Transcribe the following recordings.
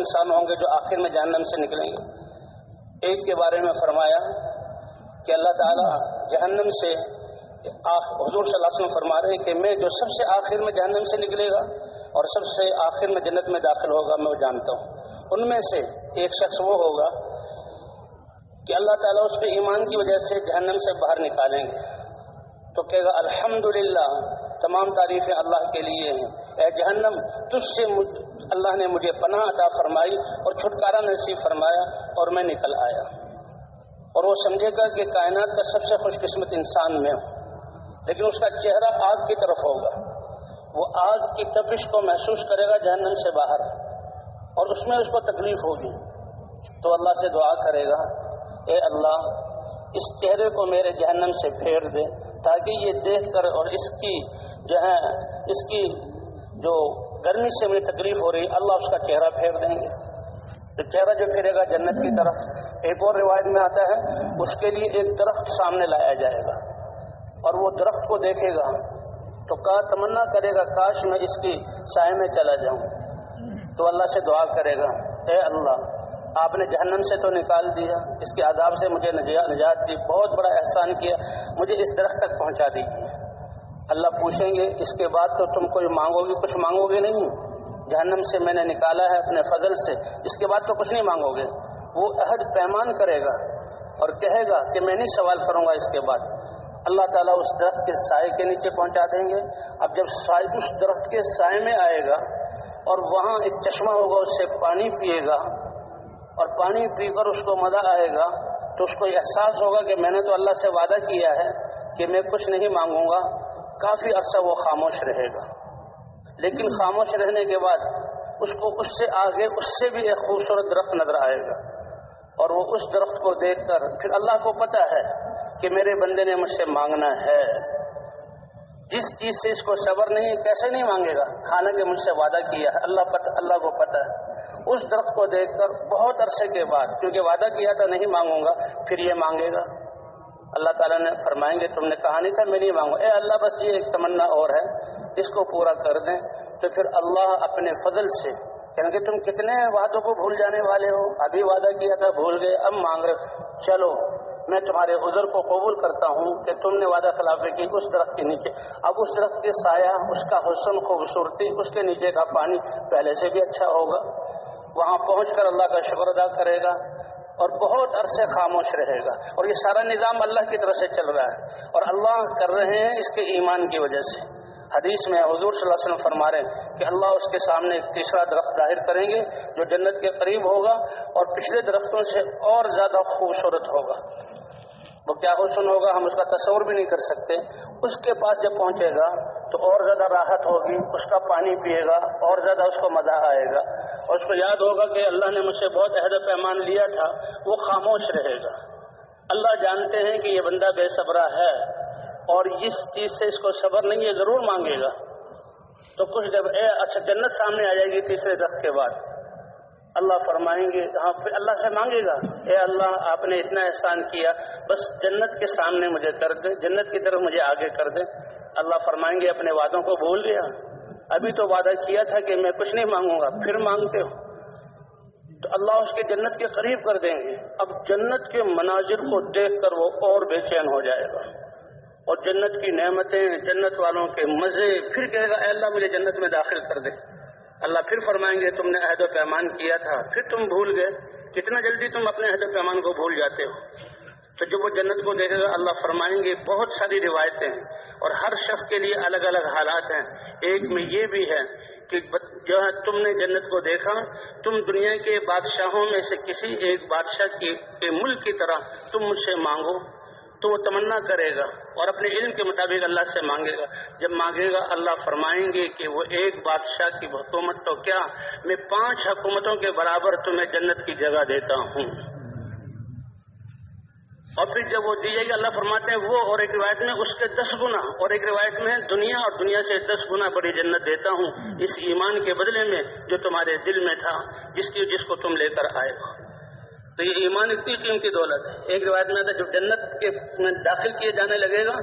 انسان ہوں گے جو آخر میں جہنم سے نکلیں گے۔ ایک کے بارے میں فرمایا کہ اللہ تعالیٰ جہنم سے، حضور صلی اللہ علیہ وسلم فرما رہے ہیں کہ میں جو سب سے آخر میں جہنم سے نکلے گا اور سب سے آخر میں جنت میں داخل ہوگا میں وہ جانتا ہوں۔ ان میں سے ایک شخص وہ ہوگا کہ اللہ تعالیٰ اس کے ایمان کی وجہ سے جہنم سے باہر نکالیں گے تو کہے گا الحمدللہ، تمام تعریفیں اللہ کے لیے ہیں، اے جہنم تجھ سے اللہ نے مجھے پناہ عطا فرمائی اور چھٹکارا نصیب فرمایا اور میں نکل آیا۔ اور وہ سمجھے گا کہ کائنات کا سب سے خوش قسمت انسان میں ہوں، لیکن اس کا چہرہ آگ کی طرف ہوگا، وہ آگ کی تپش کو محسوس کرے گا جہنم سے باہر، اور اس میں اس کو تکلیف ہوگی تو اللہ سے دعا کرے گا اے اللہ اس چہرے کو میرے جہنم سے پھیر دے تاکہ یہ دیکھ کر اور اس کی جو گرمی سے مجھے تکلیف ہو رہی اللہ اس کا چہرہ پھیر دیں گے۔ تو چہرہ جو پھرے گا جنت کی طرف۔ ایک اور روایت میں آتا ہے اس کے لیے ایک درخت سامنے لایا جائے گا اور وہ درخت کو دیکھے گا تو تمنا کرے گا کاش میں اس کی سائے میں چلا جاؤں، تو اللہ سے دعا کرے گا اے اللہ آپ نے جہنم سے تو نکال دیا، اس کے عذاب سے مجھے نجات دی، بہت بڑا احسان کیا، مجھے اس درخت تک پہنچا دیجیے۔ اللہ پوچھیں گے اس کے بعد تو تم کوئی مانگو گے؟ کچھ مانگو گے نہیں، جہنم سے میں نے نکالا ہے اپنے فضل سے، اس کے بعد تو کچھ نہیں مانگو گے۔ وہ عہد پیمان کرے گا اور کہے گا کہ میں نہیں سوال کروں گا اس کے بعد۔ اللہ تعالیٰ اس درخت کے سائے کے نیچے پہنچا دیں گے۔ اب جب اس درخت کے سائے میں آئے گا اور وہاں ایک چشمہ ہوگا، اس سے پانی پیے گا اور پانی پی کر اس کو مزہ آئے گا تو اس کو احساس ہوگا کہ میں نے تو اللہ سے وعدہ کیا ہے کہ میں کچھ نہیں مانگوں گا۔ کافی عرصہ وہ خاموش رہے گا، لیکن خاموش رہنے کے بعد اس کو اس سے آگے اس سے بھی ایک خوبصورت درخت نظر آئے گا اور وہ اس درخت کو دیکھ کر پھر اللہ کو پتہ ہے کہ میرے بندے نے مجھ سے مانگنا ہے، جس چیز سے اس کو صبر نہیں کیسے نہیں مانگے گا، حالانکہ مجھ سے وعدہ کیا ہے، اللہ کو پتہ ہے۔ اس درخت کو دیکھ کر بہت عرصے کے بعد، کیونکہ وعدہ کیا تھا نہیں مانگوں گا، پھر یہ مانگے گا۔ اللہ تعالیٰ نے فرمائیں گے تم نے کہا نہیں تھا میں نہیں مانگوں، اے اللہ بس یہ ایک تمنا اور ہے اس کو پورا کر دیں، تو پھر اللہ اپنے فضل سے کہیں گے تم کتنے وعدوں کو بھول جانے والے ہو، ابھی وعدہ کیا تھا بھول گئے، اب مانگ رہے، چلو میں تمہارے عذر کو قبول کرتا ہوں کہ تم نے وعدہ خلافی کی اس درخت کے نیچے، اب اس درخت کے سایہ، اس کا حسن خوبصورتی، اس کے نیچے کا پانی پہلے سے بھی اچھا ہوگا، وہاں پہنچ کر اللہ کا شکر ادا کرے گا اور بہت عرصے خاموش رہے گا، اور یہ سارا نظام اللہ کی طرف سے چل رہا ہے اور اللہ کر رہے ہیں اس کے ایمان کی وجہ سے۔ حدیث میں حضور صلی اللہ علیہ وسلم فرما رہے ہیں کہ اللہ اس کے سامنے ایک تیسرا درخت ظاہر کریں گے جو جنت کے قریب ہوگا اور پچھلے درختوں سے اور زیادہ خوبصورت ہوگا۔ وہ کیا حسن ہوگا ہم اس کا تصور بھی نہیں کر سکتے۔ اس کے پاس جب پہنچے گا تو اور زیادہ راحت ہوگی، اس کا پانی پیے گا اور زیادہ اس کو مزہ آئے گا اور اس کو یاد ہوگا کہ اللہ نے مجھ سے بہت عہد و پیمان لیا تھا، وہ خاموش رہے گا۔ اللہ جانتے ہیں کہ یہ بندہ بے صبرا ہے اور اس چیز سے اس کو صبر نہیں ہے، ضرور مانگے گا، تو کچھ جب اچھا جنت سامنے آ جائے گی تیسرے درخت کے بعد، اللہ فرمائیں گے ہاں پھر اللہ سے مانگے گا اے اللہ آپ نے اتنا احسان کیا، بس جنت کے سامنے مجھے کر دے، جنت کی طرف مجھے آگے کر دے۔ اللہ فرمائیں گے اپنے وعدوں کو بھول گیا، ابھی تو وعدہ کیا تھا کہ میں کچھ نہیں مانگوں گا، پھر مانگتے ہو، تو اللہ اس کے جنت کے قریب کر دیں گے۔ اب جنت کے مناظر کو دیکھ کر وہ اور بے چین ہو جائے گا اور جنت کی نعمتیں، جنت والوں کے مزے، پھر کہے گا اے اللہ مجھے جنت میں داخل کر دے۔ اللہ پھر فرمائیں گے تم نے عہد و پیمان کیا تھا، پھر تم بھول گئے، کتنا جلدی تم اپنے عہد و پیمان کو بھول جاتے ہو۔ تو جب وہ جنت کو دیکھے گا اللہ فرمائیں گے بہت ساری روایتیں ہیں اور ہر شخص کے لیے الگ الگ حالات ہیں۔ ایک میں یہ بھی ہے کہ جو ہے تم نے جنت کو دیکھا، تم دنیا کے بادشاہوں میں سے کسی ایک بادشاہ کے ملک کی طرح تم مجھ سے مانگو، تو وہ تمنا کرے گا اور اپنے علم کے مطابق اللہ سے مانگے گا۔ جب مانگے گا اللہ فرمائیں گے کہ وہ ایک بادشاہ کی حکومت تو کیا، میں 5 حکومتوں کے برابر تمہیں جنت کی جگہ دیتا ہوں۔ اور پھر جب وہ دی جائے گی اللہ فرماتے ہیں وہ، اور ایک روایت میں اس کے 10 گنا، اور ایک روایت میں دنیا اور دنیا سے 10 گنا بڑی جنت دیتا ہوں اس ایمان کے بدلے میں جو تمہارے دل میں تھا، جس کو تم لے کر آئے ہو۔ تو یہ ایمان اتنی قیمتی دولت ہے۔ ایک روایت میں جب جنت کے میں داخل کیے جانے لگے گا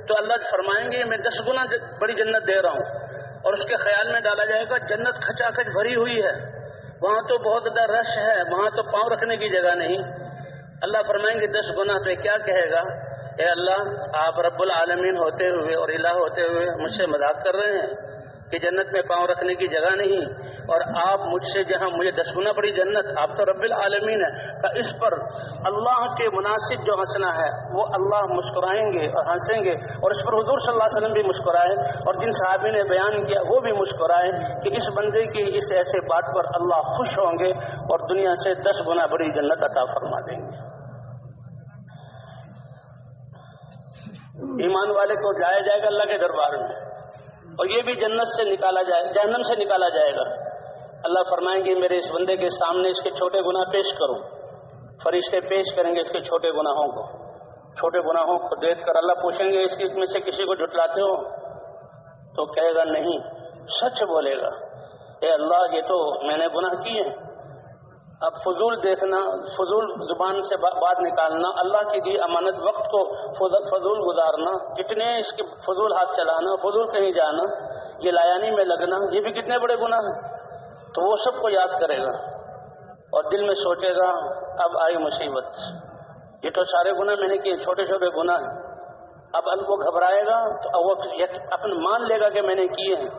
تو اللہ فرمائیں گے میں 10 گنا بڑی جنت دے رہا ہوں، اور اس کے خیال میں ڈالا جائے گا جنت کھچا کھچ بھری ہوئی ہے، وہاں تو بہت زیادہ رش ہے، وہاں تو پاؤں رکھنے کی جگہ نہیں. اللہ فرمائیں گے 10 گنا تو کیا کہے گا؟ اے اللہ، آپ رب العالمین ہوتے ہوئے اور الہ ہوتے ہوئے مجھ سے مذاق کر رہے ہیں کہ جنت میں پاؤں رکھنے کی جگہ نہیں، اور آپ مجھ سے جہاں مجھے 10 گنا بڑی جنت، آپ تو رب العالمین ہے. تو اس پر اللہ کے مناسب جو ہنسنا ہے وہ اللہ مسکرائیں گے اور ہنسیں گے، اور اس پر حضور صلی اللہ علیہ وسلم بھی مسکرائے، اور جن صحابی نے بیان کیا وہ بھی مسکرائے کہ اس بندے کی اس ایسے بات پر اللہ خوش ہوں گے اور دنیا سے 10 گنا بڑی جنت عطا فرما دیں گے. ایمان والے کو جایا جائے گا اللہ کے دربار میں، اور یہ بھی جنت سے نکالا جائے، جہنم سے نکالا جائے گا. اللہ فرمائیں گے میرے اس بندے کے سامنے اس کے چھوٹے گناہ پیش کرو. فرشتے پیش کریں گے اس کے چھوٹے گناہوں کو. چھوٹے گناہوں کو دیکھ کر اللہ پوچھیں گے اس میں سے کسی کو جھٹلاتے ہو؟ تو کہے گا نہیں، سچ بولے گا، اے اللہ یہ تو میں نے گناہ کیے ہیں. اب فضول دیکھنا، فضول زبان سے بات نکالنا، اللہ کی دی امانت وقت کو فضول گزارنا، کتنے اس کے فضول ہاتھ چلانا، فضول کہیں جانا، یہ لایانی میں لگنا، یہ بھی کتنے بڑے گناہ ہیں. تو وہ سب کو یاد کرے گا اور دل میں سوچے گا اب آئی مصیبت، یہ تو سارے گناہ میں نے کیے، چھوٹے چھوٹے گناہ ہیں. اب وہ گھبرائے گا تو وہ اپن مان لے گا کہ میں نے کیے ہیں.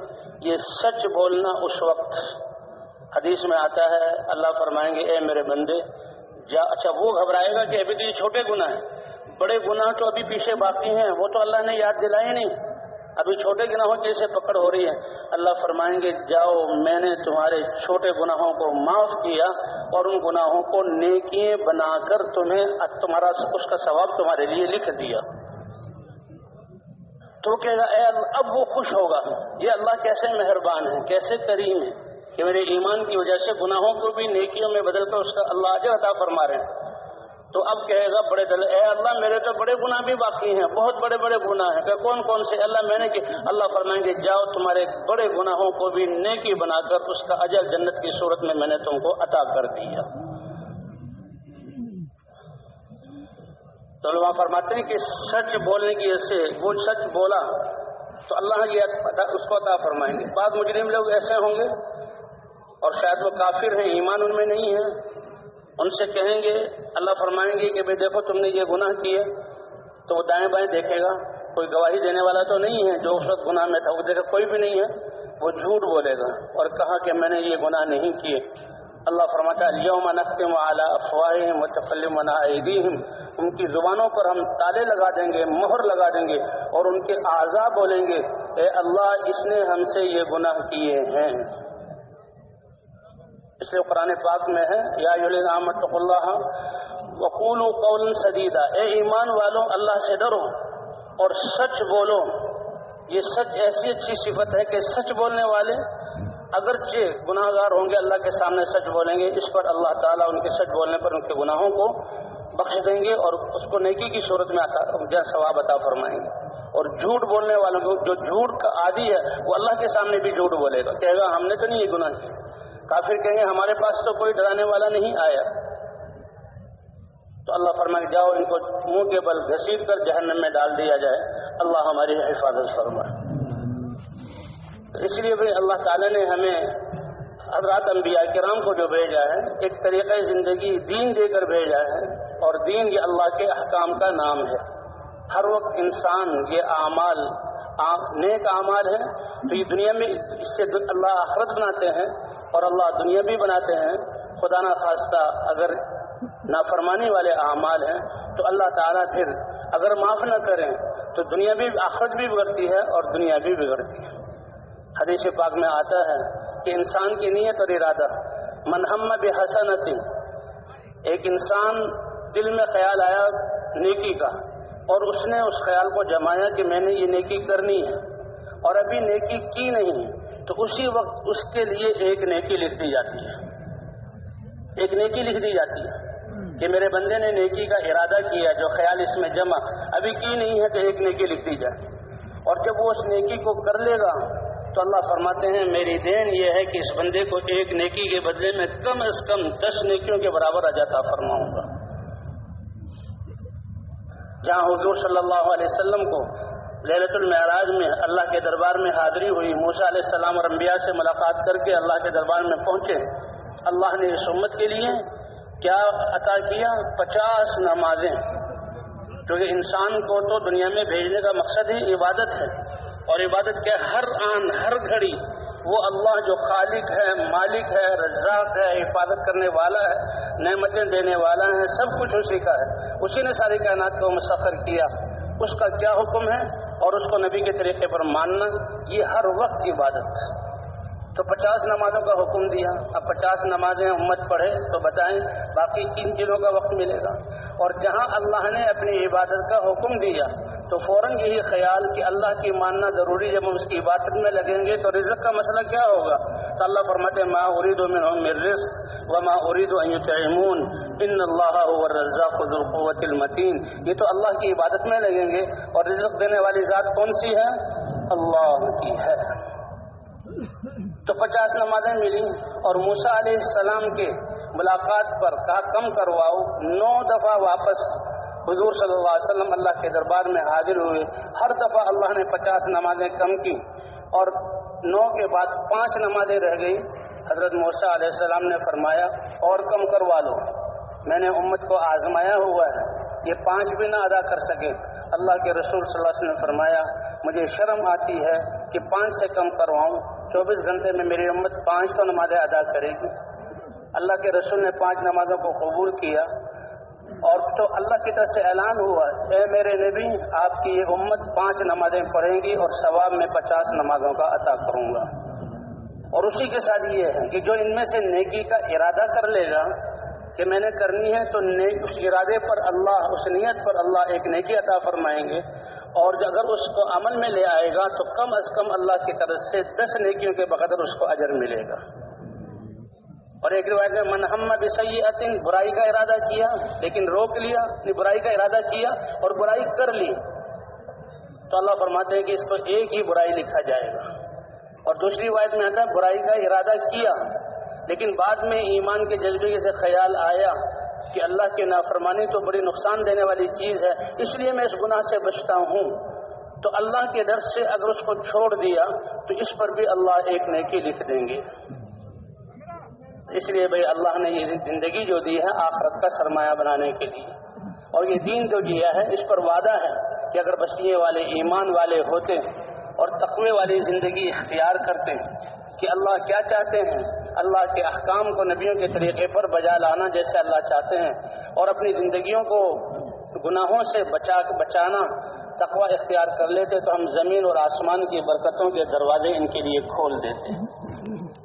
یہ سچ بولنا اس وقت، حدیث میں آتا ہے اللہ فرمائیں گے اے میرے بندے جا. اچھا وہ گھبرائے گا کہ ابھی تو یہ چھوٹے گناہ ہیں، بڑے گناہ تو ابھی پیچھے باقی ہیں، وہ تو اللہ نے یاد دلائے نہیں، ابھی چھوٹے گناہوں کی سے پکڑ ہو رہی ہے. اللہ فرمائیں گے جاؤ میں نے تمہارے چھوٹے گناہوں کو معاف کیا اور ان گناہوں کو نیکیاں بنا کر تمہیں تمہارا اس کا ثواب تمہارے لیے لکھ دیا. تو کہے گا اے اللہ، اب وہ خوش ہوگا، یہ اللہ کیسے مہربان ہے، کیسے کریم ہے کہ میرے ایمان کی وجہ سے گناہوں کو بھی نیکیوں میں بدل کر اس کا اللہ اجر عطا فرما رہے ہیں. تو اب کہے گا بڑے دل، اے اللہ میرے تو بڑے گناہ بھی باقی ہیں، بہت بڑے بڑے گناہ ہیں. کہ کون کون سے؟ اللہ میں نے کہ اللہ فرمائیں گے جاؤ تمہارے بڑے گناہوں کو بھی نیکی بنا کر اس کا اجر جنت کی صورت میں نے تم کو عطا کر دیا. تو علماء فرماتے ہیں کہ سچ بولنے کی وجہ سے وہ سچ بولا تو اللہ یہ اس کو عطا فرمائیں گے. بعض مجرم لوگ ایسے ہوں گے اور شاید وہ کافر ہیں، ایمان ان میں نہیں ہے، ان سے کہیں گے، اللہ فرمائیں گے کہ بھئی دیکھو تم نے یہ گناہ کیے، تو وہ دائیں بائیں دیکھے گا، کوئی گواہی دینے والا تو نہیں ہے جو اس وقت گناہ میں تھا، وہ دیکھا کوئی بھی نہیں ہے، وہ جھوٹ بولے گا اور کہا کہ میں نے یہ گناہ نہیں کیے. اللہ فرماتا ہے الیوم نختم علی افواہہم وتکلمنا ایدیہم، ان کی زبانوں پر ہم تالے لگا دیں گے، مہر لگا دیں گے، اور ان کے اعضاء بولیں گے اے اللہ اس نے ہم سے یہ گناہ کیے ہیں. اس لیے قرآن پاک میں ہے یا ایھا الذین آمنوا اتقوا اللہ وقولوا قولا سدیدا، اے ایمان والوں اللہ سے ڈرو اور سچ بولو. یہ سچ ایسی اچھی صفت ہے کہ سچ بولنے والے اگرچہ گناہ گار ہوں گے اللہ کے سامنے سچ بولیں گے، اس پر اللہ تعالیٰ ان کے سچ بولنے پر ان کے گناہوں کو بخش دیں گے اور اس کو نیکی کی صورت میں ثواب عطا فرمائیں گے. اور جھوٹ بولنے والوں کو، جو جھوٹ کا عادی ہے وہ اللہ کے سامنے بھی جھوٹ بولے گا، کہے گا ہم نے تو نہیں یہ گناہ کیا. کافر کہیں گے ہمارے پاس تو کوئی ڈرانے والا نہیں آیا. تو اللہ فرمائے جاؤ ان کو منہ کے بل گھسیٹ کر جہنم میں ڈال دیا جائے. اللہ ہماری حفاظت فرمائے. اس لیے بھی اللہ تعالیٰ نے ہمیں حضرات انبیاء کرام کو جو بھیجا ہے ایک طریقہ زندگی دین دے کر بھیجا ہے، اور دین یہ اللہ کے احکام کا نام ہے. ہر وقت انسان یہ اعمال نیک اعمال ہیں تو یہ دنیا میں اس سے اللہ آخرت بناتے ہیں اور اللہ دنیا بھی بناتے ہیں. خدا نہ خواستہ اگر نافرمانی والے اعمال ہیں تو اللہ تعالیٰ پھر اگر معاف نہ کریں تو دنیا بھی آخرت بھی بگڑتی ہے اور دنیا بھی بگڑتی ہے. حدیث پاک میں آتا ہے کہ انسان کی نیت اور ارادہ، من ہم بحسنۃ، ایک انسان دل میں خیال آیا نیکی کا اور اس نے اس خیال کو جمایا کہ میں نے یہ نیکی کرنی ہے اور ابھی نیکی کی نہیں، تو اسی وقت اس کے لیے ایک نیکی لکھ دی جاتی ہے. ایک نیکی لکھ دی جاتی ہے کہ میرے بندے نے نیکی کا ارادہ کیا، جو خیال اس میں جمع ابھی کی نہیں ہے تو ایک نیکی لکھ دی جائے. اور جب وہ اس نیکی کو کر لے گا تو اللہ فرماتے ہیں میری دین یہ ہے کہ اس بندے کو ایک نیکی کے بدلے میں کم از کم 10 نیکیوں کے برابر اجر عطا فرماؤں گا. جہاں حضور صلی اللہ علیہ وسلم کو لیلۃ المعراج میں اللہ کے دربار میں حاضری ہوئی، موسیٰ علیہ السلام اور انبیاء سے ملاقات کر کے اللہ کے دربار میں پہنچے اللہ نے اس امت کے لیے کیا عطا کیا؟ 50 نمازیں، کیونکہ انسان کو تو دنیا میں بھیجنے کا مقصد ہی عبادت ہے، اور عبادت کیا؟ ہر آن ہر گھڑی وہ اللہ جو خالق ہے، مالک ہے، رزاق ہے، حفاظت کرنے والا ہے، نعمتیں دینے والا ہے، سب کچھ اسی کا ہے، اسی نے ساری کائنات کو مسخر کیا، اس کا کیا حکم ہے اور اس کو نبی کے طریقے پر ماننا، یہ ہر وقت عبادت۔ تو 50 نمازوں کا حکم دیا، اب 50 نمازیں امت پڑھے تو بتائیں باقی کن چیزوں کا وقت ملے گا؟ اور جہاں اللہ نے اپنی عبادت کا حکم دیا تو فوراً یہی خیال کہ اللہ کی ماننا ضروری، جب ہم اس کی عبادت میں لگیں گے تو رزق کا مسئلہ کیا ہوگا؟ تو اللہ فرماتے ہیں ما اريد منهم من رزق وما اريد ان يطعمون ان اللہ هو الرزاق ذو القوة المتین۔ یہ تو اللہ کی عبادت میں لگیں گے، اور رزق دینے والی ذات کون سی ہے؟ اللہ کی ہے۔ تو 50 نمازیں ملی، اور موسیٰ علیہ السلام کے ملاقات پر کہا کم کرواؤ، 9 دفعہ واپس حضور صلی اللہ علیہ وسلم اللہ کے دربار میں حاضر ہوئے، ہر دفعہ اللہ نے 50 نمازیں کم کی، اور 9 کے بعد 5 نمازیں رہ گئی۔ حضرت موسیٰ علیہ السلام نے فرمایا اور کم کروا لو، میں نے امت کو آزمایا ہوا ہے، یہ 5 بھی نہ ادا کر سکے۔ اللہ کے رسول صلی اللہ علیہ وسلم نے فرمایا مجھے شرم آتی ہے کہ 5 سے کم کرواؤں، 24 گھنٹے میں میری امت 5 تو نمازیں ادا کرے گی۔ اللہ کے رسول نے 5 نمازوں کو قبول کیا، اور تو اللہ کی طرف سے اعلان ہوا اے میرے نبی آپ کی یہ امت 5 نمازیں پڑھیں گی اور ثواب میں 50 نمازوں کا عطا کروں گا۔ اور اسی کے ساتھ یہ ہے کہ جو ان میں سے نیکی کا ارادہ کر لے گا کہ میں نے کرنی ہے تو اس ارادے پر اللہ، اس نیت پر اللہ ایک نیکی عطا فرمائیں گے، اور اگر اس کو عمل میں لے آئے گا تو کم از کم اللہ کی طرف سے 10 نیکیوں کے بقدر اس کو اجر ملے گا۔ اور ایک روایت میں من ہم بسیئۃ، برائی کا ارادہ کیا لیکن روک لیا، برائی کا ارادہ کیا اور برائی کر لی، تو اللہ فرماتے ہیں کہ اس کو ایک ہی برائی لکھا جائے گا۔ اور دوسری روایت میں آتا ہے برائی کا ارادہ کیا لیکن بعد میں ایمان کے جذبے سے خیال آیا کہ اللہ کی نافرمانی تو بڑی نقصان دینے والی چیز ہے، اس لیے میں اس گناہ سے بچتا ہوں، تو اللہ کے ڈر سے اگر اس کو چھوڑ دیا تو اس پر بھی اللہ ایک نیکی لکھ دیں گے۔ اس لیے بھائی اللہ نے یہ زندگی جو دی ہے آخرت کا سرمایہ بنانے کے لیے، اور یہ دین جو دیا ہے اس پر وعدہ ہے کہ اگر بس یہ والے ایمان والے ہوتے اور تقوی والی زندگی اختیار کرتے کہ اللہ کیا چاہتے ہیں، اللہ کے احکام کو نبیوں کے طریقے پر بجا لانا جیسے اللہ چاہتے ہیں، اور اپنی زندگیوں کو گناہوں سے بچانا، تقوی اختیار کر لیتے تو ہم زمین اور آسمان کی برکتوں کے دروازے ان کے لیے کھول دیتے۔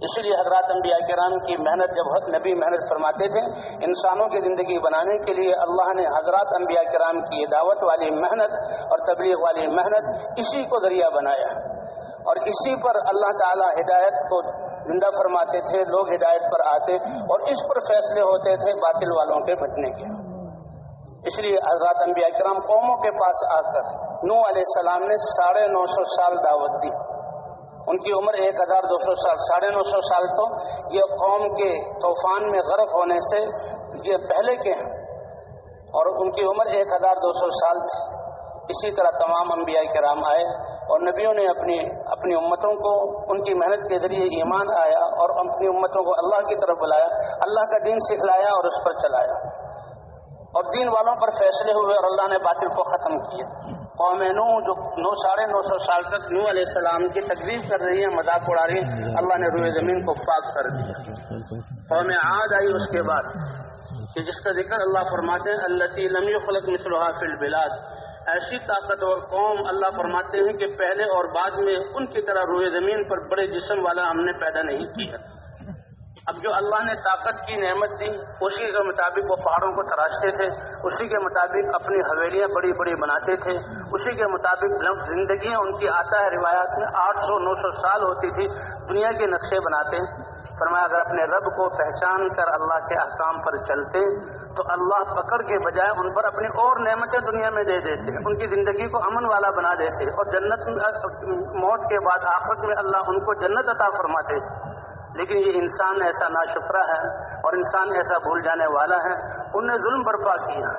اسی لیے حضرات انبیاء کرام کی محنت، جب نبی محنت فرماتے تھے انسانوں کی زندگی بنانے کے لیے، اللہ نے حضرات انبیاء کرام کی دعوت والی محنت اور تبلیغ والی محنت اسی کو ذریعہ بنایا، اور اسی پر اللہ تعالی ہدایت کو زندہ فرماتے تھے، لوگ ہدایت پر آتے اور اس پر فیصلے ہوتے تھے باطل والوں کے بچنے کے۔ اس لیے حضرات انبیاء کرام قوموں کے پاس آ کر نوح علیہ السلام نے 950 سال دعوت دی، ان کی عمر 1200 سال، 950 سال تو یہ قوم کے طوفان میں غرق ہونے سے یہ پہلے کے ہیں، اور ان کی عمر 1200 سال تھی۔ اسی طرح تمام انبیاء کرام آئے اور نبیوں نے اپنی امتوں کو ان کی محنت کے ذریعے ایمان آیا اور اپنی امتوں کو اللہ کی طرف بلایا، اللہ کا دین سکھلایا اور اس پر چلایا، اور دین والوں پر فیصلے ہوئے اور اللہ نے باطل کو ختم کیا۔ قوم نوح جو 950 سال تک نوح علیہ السلام کی تکذیب کر رہی ہے، مذاق اڑا رہی ہے، اللہ نے روئے زمین کو پاک کر دیا۔ قوم عاد آئی اس کے بعد، کہ جس کا ذکر اللہ فرماتے ہیں التی لم یخلق مثلها فی البلاد، ایسی طاقتور قوم اللہ فرماتے ہیں کہ پہلے اور بعد میں ان کی طرح روئے زمین پر بڑے جسم والا ہم نے پیدا نہیں کیا۔ اب جو اللہ نے طاقت کی نعمت دی اسی کے مطابق وہ پہاڑوں کو تراشتے تھے، اسی کے مطابق اپنی حویلیاں بڑی بڑی بناتے تھے، اسی کے مطابق زندگیاں ان کی آتا ہے روایات میں 800-900 سال ہوتی تھی، دنیا کے نقشے بناتے۔ فرمایا اگر اپنے رب کو پہچان کر اللہ کے احکام پر چلتے تو اللہ پکڑ کے بجائے ان پر اپنی اور نعمتیں دنیا میں دے دیتے، ان کی زندگی کو امن والا بنا دیتے، اور جنت موت کے بعد آخرت میں اللہ ان کو جنت عطا فرماتے۔ لیکن یہ انسان ایسا ناشکرا ہے اور انسان ایسا بھول جانے والا ہے، ان نے ظلم برپا کیا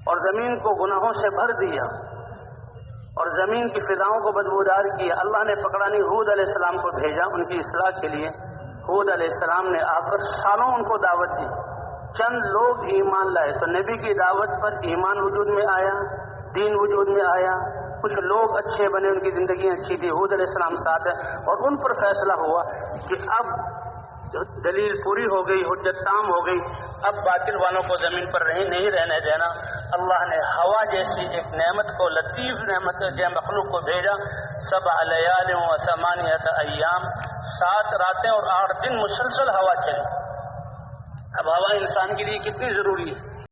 اور زمین کو گناہوں سے بھر دیا اور زمین کی فضاؤں کو بدبودار کیا۔ اللہ نے پکڑانی ہود علیہ السلام کو بھیجا ان کی اصلاح کے لیے، ہود علیہ السلام نے آ کر سالوں ان کو دعوت دی، چند لوگ ایمان لائے تو نبی کی دعوت پر ایمان وجود میں آیا، دین وجود میں آیا، کچھ لوگ اچھے بنے، ان کی زندگی اچھی تھی، ہود علیہ السلام ساتھ ہے، اور ان پر فیصلہ ہوا کہ اب دلیل پوری ہو گئی، حجت تام ہو گئی، اب باطل والوں کو زمین پر نہیں رہنے دینا۔ اللہ نے ہوا جیسی ایک نعمت کو، لطیف نعمت جو مخلوق کو بھیجا، 7 لیال و 8 ایام، 7 راتیں اور 8 دن مسلسل ہوا چلی۔ اب ہوا انسان کے لیے کتنی ضروری ہے۔